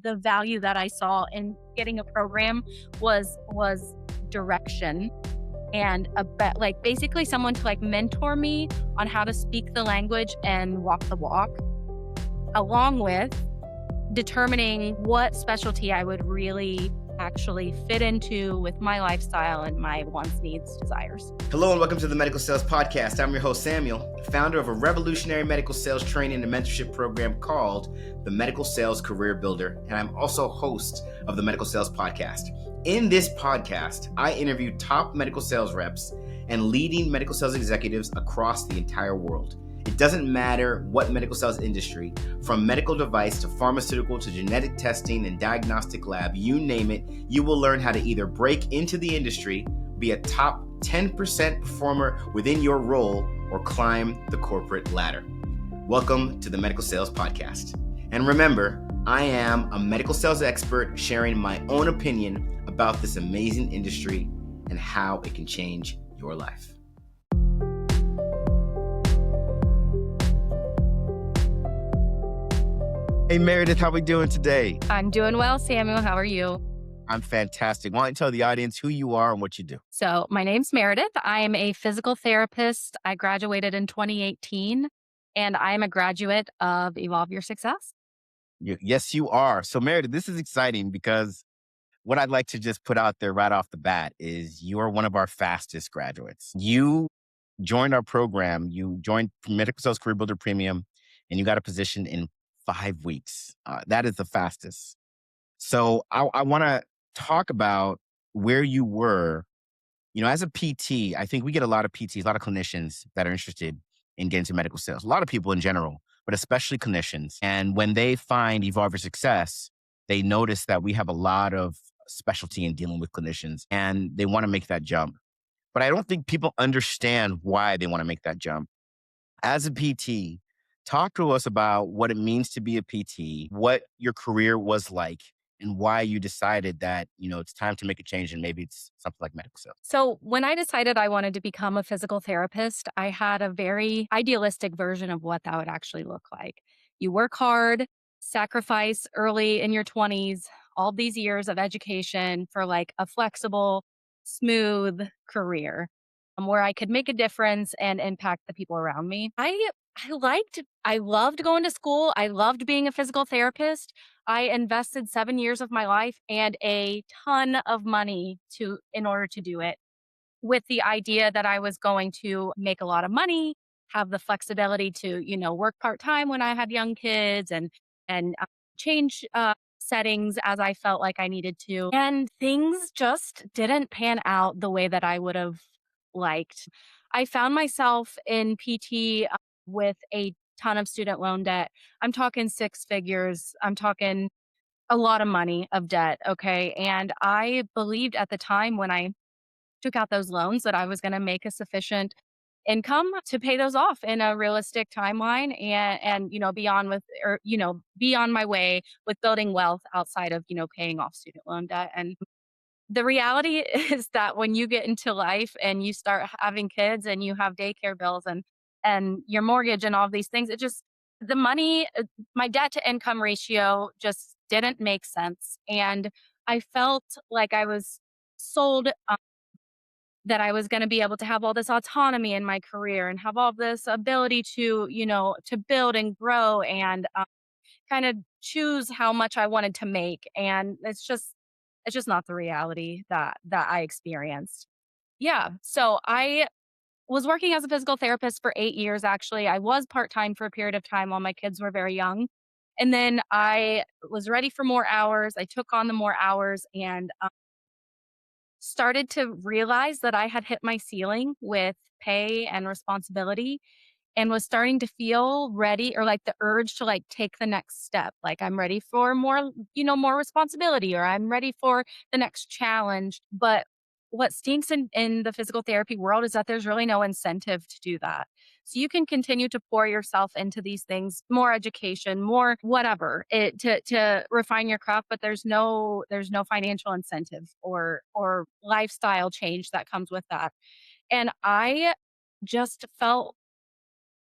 The value that I saw in getting a program was direction and like basically someone to like mentor me on how to speak the language and walk the walk, along with determining what specialty I would really actually fit into with my lifestyle and my wants, needs, desires. Hello and welcome to the Medical Sales Podcast. I'm your host, Samuel, founder of a revolutionary medical sales training and mentorship program called the Medical Sales Career Builder, and I'm also host of the Medical Sales Podcast. In this podcast, I interview top medical sales reps and leading medical sales executives across the entire world. It doesn't matter what medical sales industry, from medical device to pharmaceutical to genetic testing and diagnostic lab, you name it, you will learn how to either break into the industry, be a top 10% performer within your role, or climb the corporate ladder. Welcome to the Medical Sales Podcast. And remember, I am a medical sales expert sharing my own opinion about this amazing industry and how it can change your life. Hey, Meredith, how are we doing today? I'm doing well, Samuel. How are you? I'm fantastic. Why don't you tell the audience who you are and what you do? So my name's Meredith. I am a physical therapist. I graduated in 2018, and I am a graduate of Evolve Your Success. Yes, you are. So, Meredith, this is exciting because what I'd like to just put out there right off the bat is you are one of our fastest graduates. You joined our program. You joined Medical Sales Career Builder Premium, and you got a position in 5 weeks. That is the fastest. So I want to talk about where you were. You know, as a PT, I think we get a lot of PTs, a lot of clinicians that are interested in getting to medical sales. A lot of people in general, but especially clinicians. And when they find Evolve Your Success, they notice that we have a lot of specialty in dealing with clinicians, and they want to make that jump. But I don't think people understand why they want to make that jump. As a PT, talk to us about what it means to be a PT, what your career was like, and why you decided that, it's time to make a change and maybe it's something like medical sales. So when I decided I wanted to become a physical therapist, I had a very idealistic version of what that would actually look like. You work hard, sacrifice early in your 20s, all these years of education for like a flexible, smooth career where I could make a difference and impact the people around me. I loved going to school. I loved being a physical therapist. I invested 7 years of my life and a ton of money in order to do it, with the idea that I was going to make a lot of money, have the flexibility to, work part-time when I had young kids and change settings as I felt like I needed to. And things just didn't pan out the way that I would have liked. I found myself in PT with a ton of student loan debt. I'm talking six figures. I'm talking a lot of money of debt. Okay. And I believed at the time when I took out those loans that I was going to make a sufficient income to pay those off in a realistic timeline and be on my way with building wealth outside of, paying off student loan debt. And the reality is that when you get into life and you start having kids and you have daycare bills and your mortgage and all of these things, the money, my debt to income ratio just didn't make sense. And I felt like I was sold that I was going to be able to have all this autonomy in my career and have all this ability to build and grow and kind of choose how much I wanted to make. And it's just not the reality that I experienced. Yeah. So I was working as a physical therapist for 8 years, actually. I was part-time for a period of time while my kids were very young. And then I was ready for more hours. I took on the more hours and started to realize that I had hit my ceiling with pay and responsibility, and was starting to feel ready, or like the urge to like take the next step. Like I'm ready for more responsibility, or I'm ready for the next challenge. But what stinks in the physical therapy world is that there's really no incentive to do that. So you can continue to pour yourself into these things, more education, more whatever, to refine your craft, but there's no financial incentive or lifestyle change that comes with that. And I just felt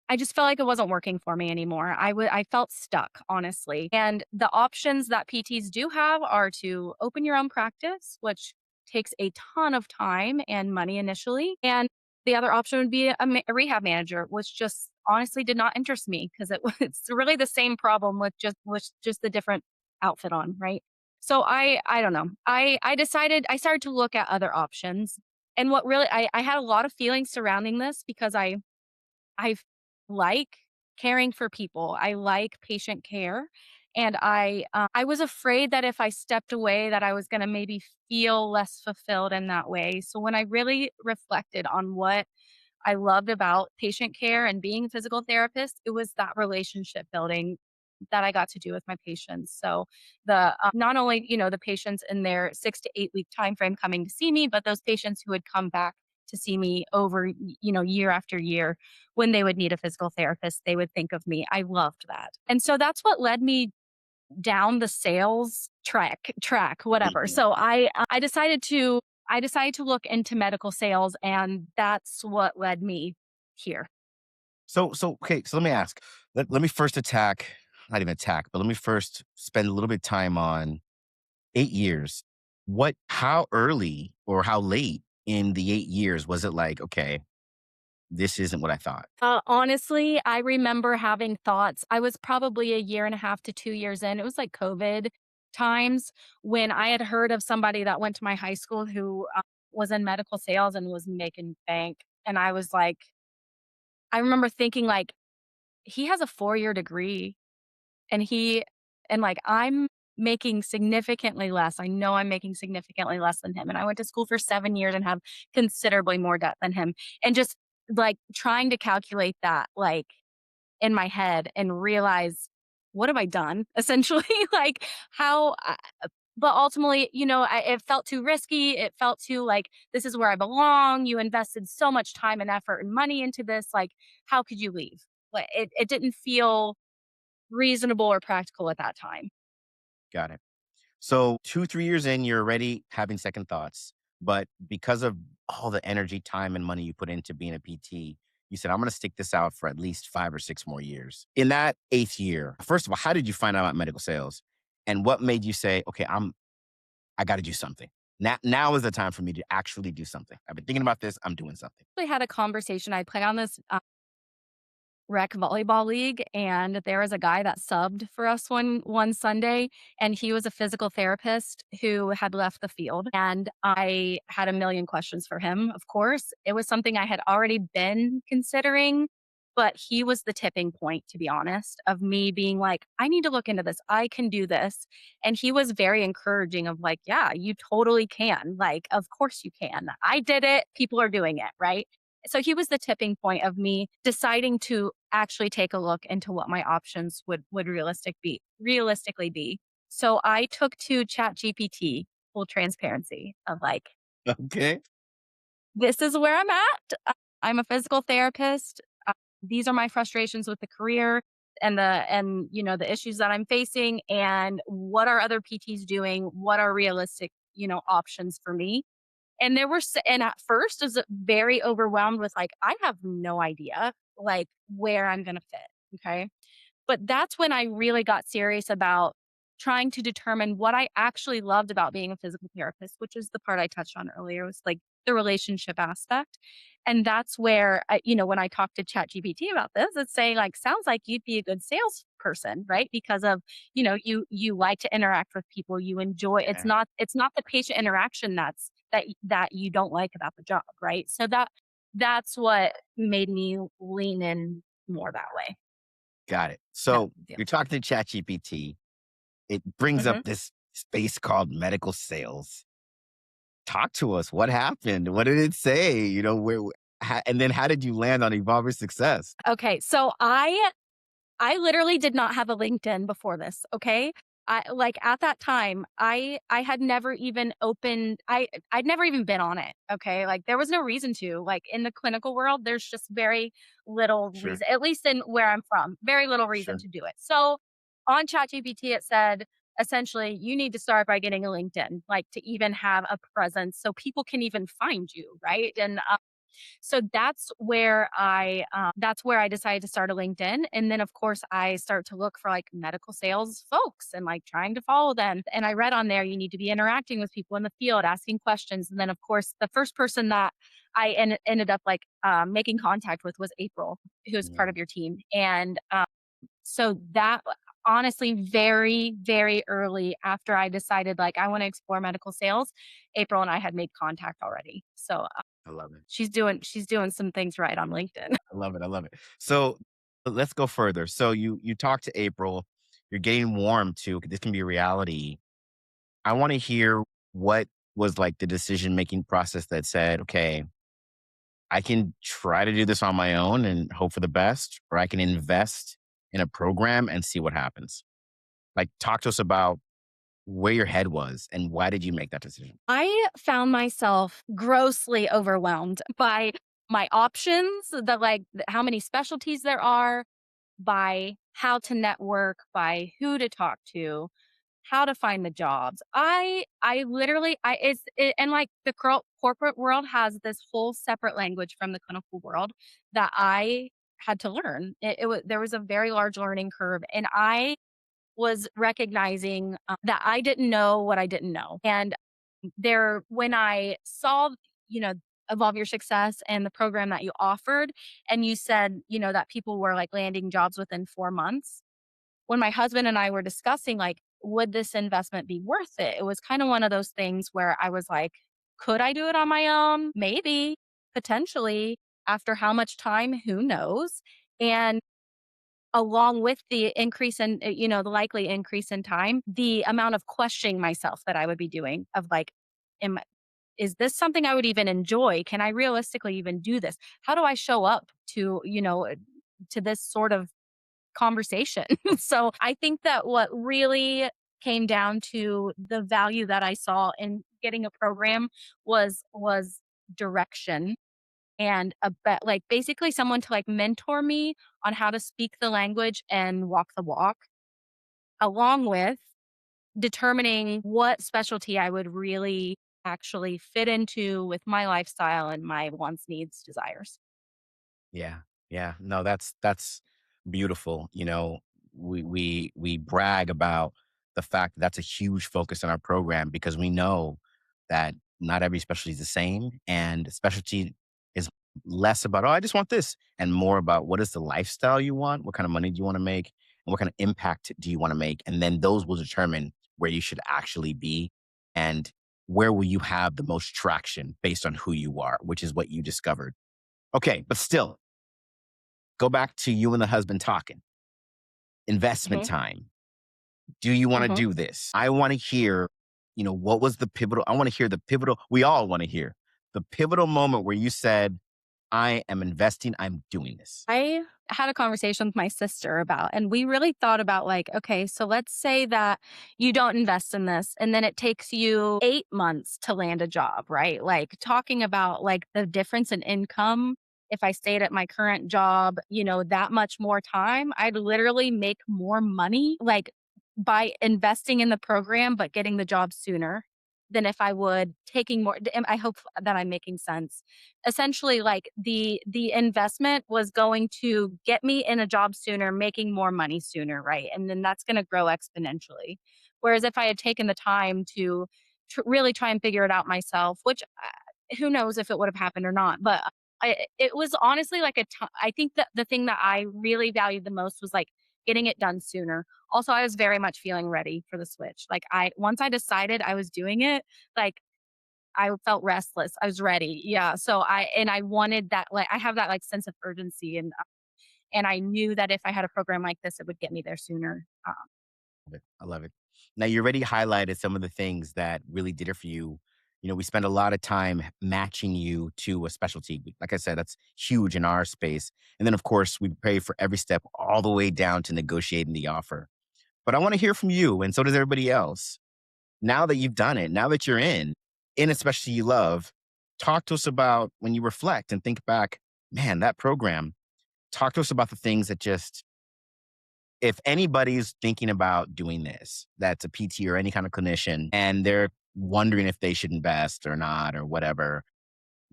I just felt like it wasn't working for me anymore. I felt stuck, honestly. And the options that PTs do have are to open your own practice, which takes a ton of time and money initially. And the other option would be a rehab manager, which just honestly did not interest me because it's really the same problem with just the different outfit on, right? So I don't know. I started to look at other options. And what really I had a lot of feelings surrounding this because I like caring for people. I like patient care, and I was afraid that if I stepped away that I was gonna maybe feel less fulfilled in that way. So when I really reflected on what I loved about patient care and being a physical therapist, it was that relationship building that I got to do with my patients. So the not only, the patients in their 6 to 8 week time frame coming to see me, but those patients who would come back to see me over, year after year when they would need a physical therapist, they would think of me. I loved that. And so that's what led me down the sales track, whatever. Mhm. So I decided to look into medical sales, and that's what led me here. Okay, so let me ask. Let me first attack, not even attack, but let me first spend a little bit of time on 8 years. How early or how late in the 8 years was it like, okay, this isn't what I thought? Honestly, I remember having thoughts. I was probably a year and a half to 2 years in. It was like COVID times when I had heard of somebody that went to my high school who was in medical sales and was making bank. And I was like, I remember thinking like, he has a 4-year degree and like I'm making significantly less. I know I'm making significantly less than him. And I went to school for 7 years and have considerably more debt than him. And just like trying to calculate that like in my head and realize what have I done essentially like how but ultimately, it felt too risky. It felt too like this is where I belong. You invested so much time and effort and money into this. Like, how could you leave? Like, it didn't feel reasonable or practical at that time. Got it. So 2, 3 years in, you're already having second thoughts. But because of all the energy, time, and money you put into being a PT, you said, I'm going to stick this out for at least 5 or 6 more years. In that eighth year, first of all, how did you find out about medical sales? And what made you say, okay, I got to do something. Now is the time for me to actually do something. I've been thinking about this. I'm doing something. We had a conversation. I play on this rec volleyball league, and there was a guy that subbed for us one Sunday, and he was a physical therapist who had left the field, and I had a million questions for him, of course. It was something I had already been considering, but he was the tipping point, to be honest, of me being like, "I need to look into this. I can do this." And he was very encouraging of like, "Yeah, you totally can. Like, of course you can. I did it. People are doing it, right?" So he was the tipping point of me deciding to actually take a look into what my options would realistically be. So I took to ChatGPT, full transparency of like, Okay. this is where I'm at. I'm a physical therapist. These are my frustrations with the career and the issues that I'm facing and what are other PTs doing? What are realistic, options for me? And and at first I was very overwhelmed with like, I have no idea like where I'm gonna fit. Okay. But that's when I really got serious about trying to determine what I actually loved about being a physical therapist, which is the part I touched on earlier, was like the relationship aspect. And that's where, when I talked to ChatGPT about this, it's saying like, sounds like you'd be a good salesperson, right? Because of, you like to interact with people, you enjoy. Yeah. It's not the patient interaction that you don't like about the job, right? So that's what made me lean in more that way. Got it. Yeah. So you're talking to ChatGPT. It brings up Mhm. this space called medical sales. Talk to us. What happened? What did it say? And then how did you land on Evolver Success? Okay, so I literally did not have a LinkedIn before this, okay? I like at that time, I had never even opened I'd never even been on it, okay? Like there was no reason to. Like in the clinical world, there's just very little Sure, reason, at least in where I'm from, very little reason sure. to do it. So on ChatGPT, it said essentially you need to start by getting a LinkedIn, like to even have a presence so people can even find you, right? And So that's where I decided to start a LinkedIn. And then of course I start to look for like medical sales folks and like trying to follow them. And I read on there, you need to be interacting with people in the field, asking questions. And then of course the first person that ended up like making contact with was April, who is part Yeah, of your team. And so that honestly, very, very early after I decided like I want to explore medical sales, April and I had made contact already. So I love it. she's doing some things right on LinkedIn. I love it. I love it. So let's go further. So you talked to April. You're getting warm to this can be a reality. I want to hear what was like the decision making process that said, okay, I can try to do this on my own and hope for the best, or I can invest in a program and see what happens. Like, talk to us about where your head was and why did you make that decision? I found myself grossly overwhelmed by my options, how many specialties there are, by how to network, by who to talk to, how to find the jobs. I literally I it's it, and like the corporate world has this whole separate language from the clinical world that I had to learn. There was a very large learning curve, and I was recognizing that I didn't know what I didn't know. And when I saw, you know, Evolve Your Success and the program that you offered, and you said, that people were like landing jobs within 4 months, when my husband and I were discussing, like, would this investment be worth it? It was kind of one of those things where I was like, could I do it on my own? Maybe, potentially. After how much time? Who knows? And along with the increase in, the likely increase in time, the amount of questioning myself that I would be doing of like, am is this something I would even enjoy? Can I realistically even do this? How do I show up to this sort of conversation? So I think that what really came down to the value that I saw in getting a program was direction and like basically someone to like mentor me on how to speak the language and walk the walk, along with determining what specialty I would really actually fit into with my lifestyle and my wants, needs, desires. Yeah. Yeah. No, that's beautiful. We brag about the fact that that's a huge focus in our program because we know that not every specialty is the same and specialty is less about, oh, I just want this and more about what is the lifestyle you want, what kind of money do you want to make, and what kind of impact do you want to make? And then those will determine where you should actually be and where will you have the most traction based on who you are, which is what you discovered. Okay, but still, go back to you and the husband talking. Investment Hmm. time. Do you want to Hmm. do this? I want to hear, what was the pivotal? I want to hear the pivotal. We all want to hear the pivotal moment where you said, I am investing, I'm doing this. I had a conversation with my sister about, and we really thought about like, okay, so let's say that you don't invest in this and then it takes you 8 months to land a job, right? Like talking about like the difference in income. If I stayed at my current job, that much more time, I'd literally make more money like by investing in the program, but getting the job sooner than if I would taking more. I hope that I'm making sense. Essentially, like the investment was going to get me in a job sooner, making more money sooner, right? And then that's going to grow exponentially. Whereas if I had taken the time to really try and figure it out myself, which who knows if it would have happened or not, but it was honestly like I think that the thing that I really valued the most was like getting it done sooner. Also, I was very much feeling ready for the switch. Like once I decided I was doing it, like I felt restless. I was ready. Yeah. So I wanted that, like, I have that like sense of urgency, and I knew that if I had a program like this, it would get me there sooner. Love it. I love it. Now, you already highlighted some of the things that really did it for you. We spend a lot of time matching you to a specialty. Like I said, that's huge in our space. And then, of course, we pay for every step all the way down to negotiating the offer. But I want to hear from you, and so does everybody else. Now that you've done it, now that you're in a specialty you love, talk to us about when you reflect and think back, man, that program. Talk to us about the things that just, if anybody's thinking about doing this, that's a PT or any kind of clinician, and they're wondering if they should invest or not or whatever,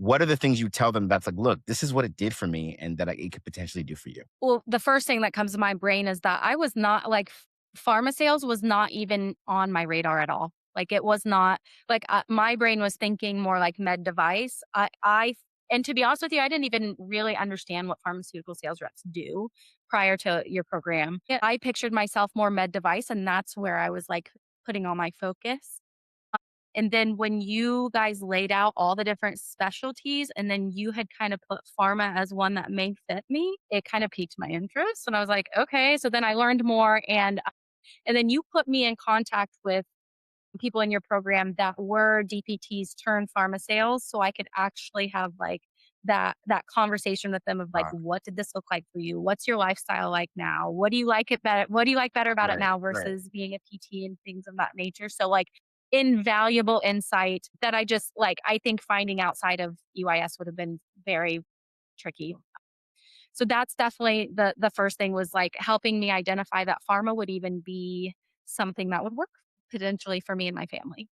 what are the things you tell them that's like, look, this is what it did for me and that it could potentially do for you? Well, the first thing that comes to my brain is that I was not like pharma sales was not even on my radar at all. Like it was not like my brain was thinking more like med device. And to be honest with you, I didn't even really understand what pharmaceutical sales reps do prior to your program. Yeah, I pictured myself more med device, and that's where I was like putting all my focus. And then when you guys laid out all the different specialties and then you had kind of put pharma as one that may fit me, it kind of piqued my interest. And I was like, okay. So then I learned more and then you put me in contact with people in your program that were DPTs turned pharma sales. So I could actually have like that conversation with them of like, Uh, what did this look like for you? What's your lifestyle like now? What do you like it better? What do you like better about it right, now right. versus being a PT and things of that nature? So like invaluable insight that I just like I think finding outside of UIS would have been very tricky. So that's definitely the first thing was like helping me identify that pharma would even be something that would work potentially for me and my family.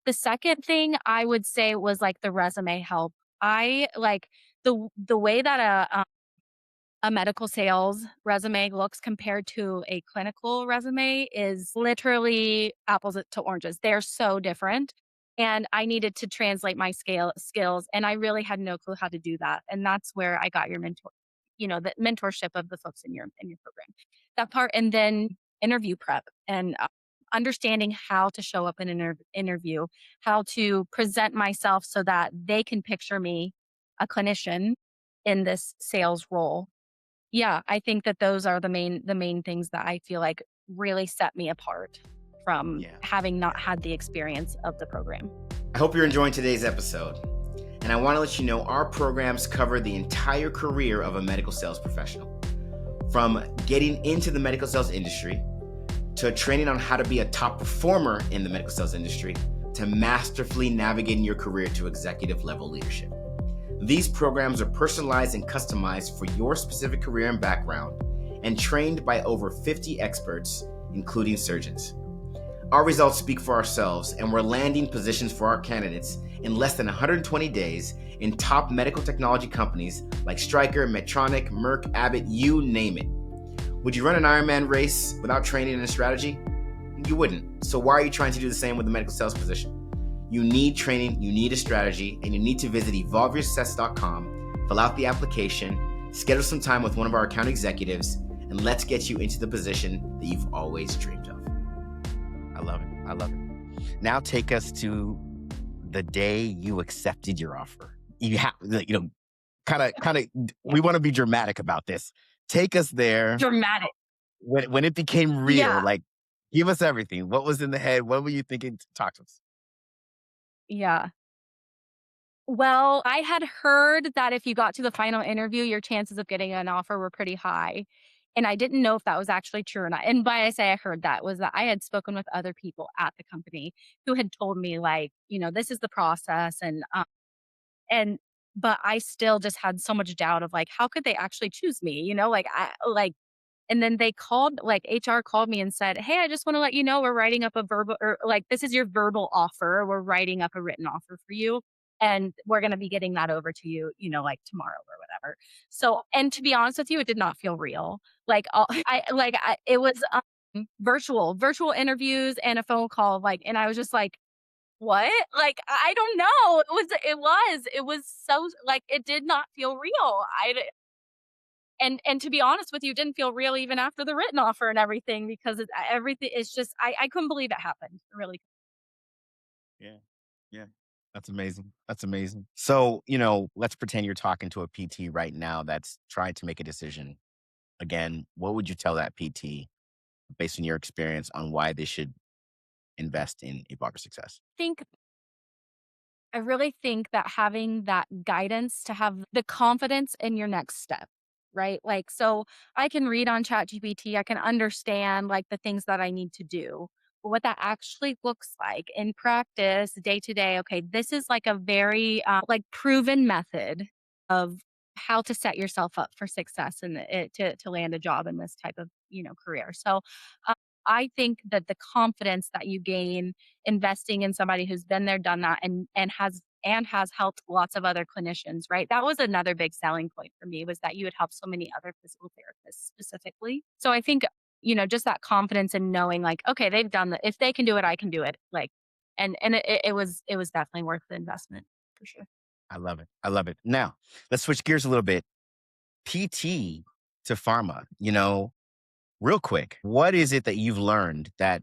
The second thing I would say was like the resume help. I like the way that a medical sales resume looks compared to a clinical resume is literally apples to oranges. They're so different. And I needed to translate my scale skills. And I really had no clue how to do that. And that's where I got your mentor, the mentorship of the folks in your program. That part and then interview prep and understanding how to show up in an interview, how to present myself so that they can picture me, a clinician, in this sales role. Yeah, I think that those are the main things that I feel like really set me apart from Yeah. having not Yeah. had the experience of the program. I hope you're enjoying today's episode. And I want to let you know our programs cover the entire career of a medical sales professional. From getting into the medical sales industry, to training on how to be a top performer in the medical sales industry, to masterfully navigating your career to executive level leadership. These programs are personalized and customized for your specific career and background and trained by over 50 experts, including surgeons. Our results speak for ourselves, and we're landing positions for our candidates in less than 120 days in top medical technology companies like Stryker, Medtronic, Merck, Abbott, you name it. Would you run an Ironman race without training and a strategy? You wouldn't. So why are you trying to do the same with a medical sales position? You need training, you need a strategy, and you need to visit evolveyoursuccess.com, fill out the application, schedule some time with one of our account executives, and let's get you into the position that you've always dreamed of. I love it. I love it. Now take us to the day you accepted your offer. You have, kind of, Yeah. we want to be dramatic about this. Take us there Dramatic. when it became real. Yeah. Like, give us everything. What was in the head? What were you thinking? Talk to us. Yeah. Well, I had heard that if you got to the final interview, your chances of getting an offer were pretty high. And I didn't know if that was actually true or not. And by I say I heard that was that I had spoken with other people at the company who had told me like, this is the process and but I still just had so much doubt of like how could they actually choose me? Like I like and then they called like HR called me and said, "Hey, I just want to let you know we're writing up a verbal or like this is your verbal offer. We're writing up a written offer for you and we're going to be getting that over to you, like tomorrow or whatever." So, and to be honest with you, it did not feel real. Like it was virtual interviews and a phone call like and I was just like, "What?" Like I don't know. It was so like it did not feel real. And to be honest with you, it didn't feel real even after the written offer and everything because everything is just I couldn't believe it happened, really. Yeah. Yeah. That's amazing. That's amazing. So, let's pretend you're talking to a PT right now that's trying to make a decision. Again, what would you tell that PT based on your experience on why they should invest in Evolve Your Success? Think I really think that having that guidance to have the confidence in your next step, right? Like, so I can read on ChatGPT, I can understand like the things that I need to do. But what that actually looks like in practice, day to day, okay, this is like a very like proven method of how to set yourself up for success and to land a job in this type of career. So uh, I think that the confidence that you gain investing in somebody who's been there, done that, and has and has helped lots of other clinicians, right? That was another big selling point for me was that you would help so many other physical therapists specifically. So I think, just that confidence in knowing like, okay, they've done that. If they can do it, I can do it. Like, and it was definitely worth the investment for sure. I love it. I love it. Now, let's switch gears a little bit. PT to pharma, real quick. What is it that you've learned that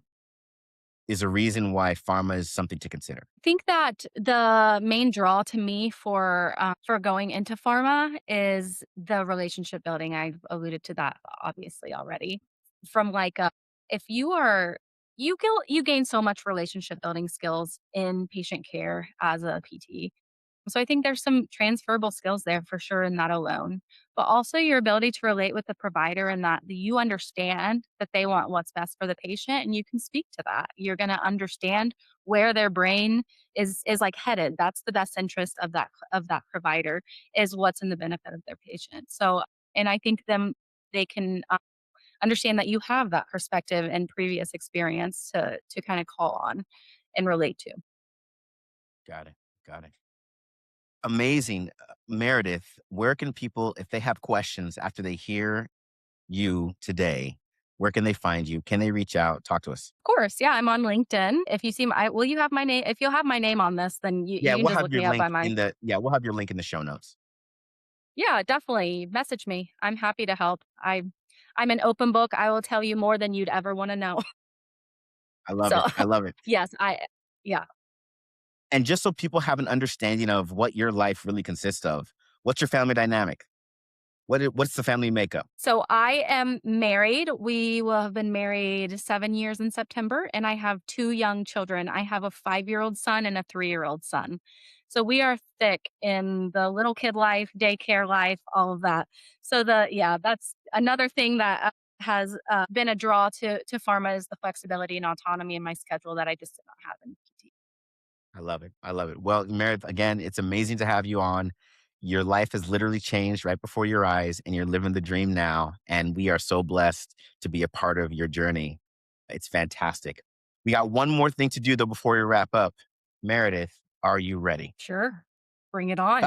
is a reason why pharma is something to consider? Think that the main draw to me for going into pharma is the relationship building. I've alluded to that obviously already. From like if you gain so much relationship building skills in patient care as a PT. So I think there's some transferable skills there for sure in that alone. But also your ability to relate with the provider and that you understand that they want what's best for the patient and you can speak to that. You're going to understand where their brain is like headed. That's the best interest of that provider is what's in the benefit of their patient. So and I think them they can understand that you have that perspective and previous experience to kind of call on and relate to. Got it. Got it. Amazing. Meredith, where can people, if they have questions after they hear you today, where can they find you? Can they reach out? Talk to us. Of course, yeah, I'm on LinkedIn. If you see my will you have my name if you'll have my name on this, then you Yeah, can we'll just have look your me up by link my in the yeah, we'll have your link in the show notes. yeah, definitely message me. I'm happy to help. I'm an open book. I will tell you more than you'd ever wanna know. I love So, it. I love it. yes, yeah. And just so people have an understanding of what your life really consists of, what's your family dynamic? What's the family makeup? So I am married. We will have been married 7 years in September, and I have 2 young children. I have a 5-year-old son and a 3-year-old son. So we are thick in the little kid life, daycare life, all of that. So yeah, that's another thing that has been a draw to pharma is the flexibility and autonomy in my schedule that I just did not have in PT. I love it. I love it. Well, Meredith, again, it's amazing to have you on. Your life has literally changed right before your eyes, and you're living the dream now. And we are so blessed to be a part of your journey. It's fantastic. We got one more thing to do, though, before we wrap up. Meredith, are you ready? Sure. Bring it on.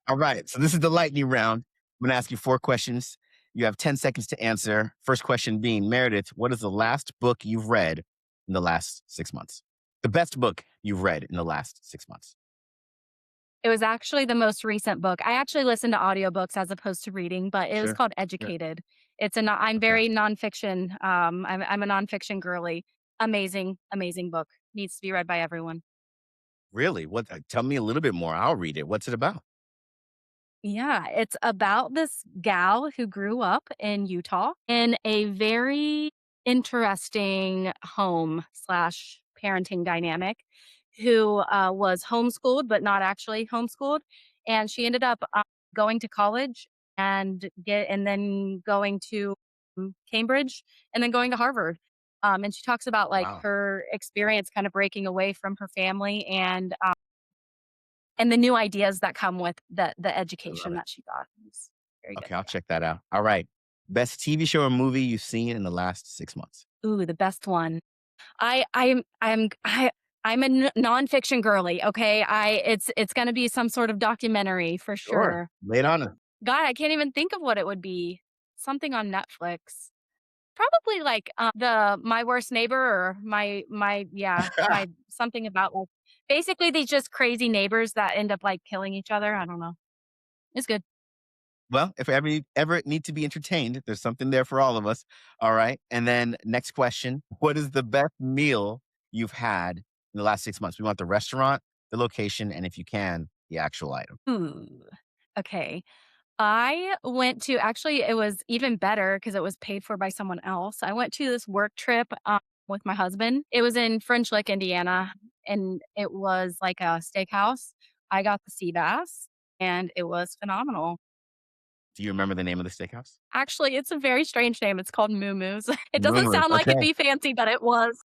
All right. So, this is the lightning round. I'm going to ask you 4 questions. You have 10 seconds to answer. First question being Meredith, what is the last book you've read in the last 6 months? The best book you've read in the last 6 months. It was actually the most recent book. I actually listen to audiobooks as opposed to reading, but it was Sure. called Sure. Educated. It's a no I'm Okay. very nonfiction, I'm a nonfiction girly. Amazing, amazing book. Needs to be read by everyone. Really? What? Tell me a little bit more. I'll read it. What's it about? Yeah, it's about this gal who grew up in Utah in a very interesting home slash parenting dynamic who was homeschooled, but not actually homeschooled. And she ended up going to college and then going to Cambridge and then going to Harvard. And she talks about like Wow. her experience kind of breaking away from her family and the new ideas that come with the I love education it. that she got. It's very good, Okay, I'll yeah. check that out. All right. Best TV show or movie you've seen in the last 6 months? Ooh, the best one. I'm a nonfiction girly, okay? It's gonna be some sort of documentary for Sure. sure. Lay it on us. God, I can't even think of what it would be. Something on Netflix. Probably like, the My Worst Neighbor or my something about, like basically these just crazy neighbors that end up, like, killing each other. I don't know. It's good. Well, if ever need to be entertained, there's something there for all of us. All right. And then next question. What is the best meal you've had in the last 6 months? We want the restaurant, the location, and if you can, the actual item. Ooh, okay. I went to actually, it was even better because it was paid for by someone else. I went to this work trip, with my husband. It was in French Lick, Indiana, and it was like a steakhouse. I got the sea bass, and it was phenomenal. Do you remember the name of the steakhouse? Actually, it's a very strange name. It's called Moo Moo's. It doesn't Rumors. sound like it'd Okay. be fancy, but it was.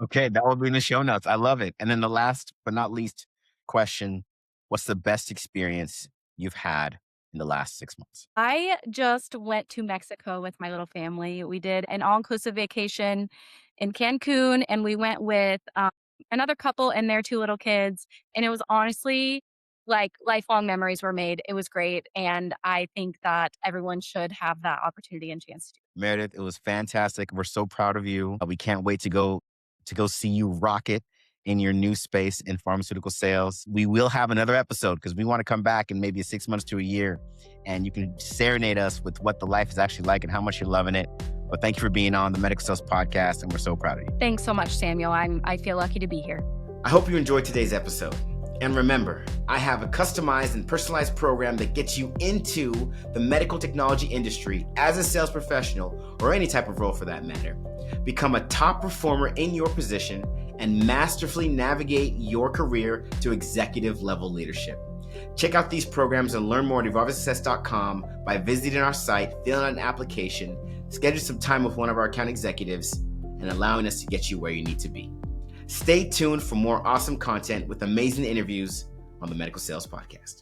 Okay. That will be in the show notes. I love it. And then the last but not least question. What's the best experience you've had in the last 6 months? I just went to Mexico with my little family. We did an all-inclusive vacation in Cancun, and we went with, another couple and their 2 little kids, and it was honestly like lifelong memories were made. It was great. And I think that everyone should have that opportunity and chance to do. Meredith, it was fantastic. We're so proud of you. We can't wait to go see you rock it in your new space in pharmaceutical sales. We will have another episode because we want to come back in maybe 6 months to a year, and you can serenade us with what the life is actually like and how much you're loving it. But thank you for being on the Medical Sales Podcast, and we're so proud of you. Thanks so much, Samuel. I feel lucky to be here. I hope you enjoyed today's episode. And remember, I have a customized and personalized program that gets you into the medical technology industry as a sales professional, or any type of role for that matter. Become a top performer in your position and masterfully navigate your career to executive level leadership. Check out these programs and learn more at evolvesuccess.com by visiting our site, filling out an application, schedule some time with one of our account executives, and allowing us to get you where you need to be. Stay tuned for more awesome content with amazing interviews on the Medical Sales Podcast.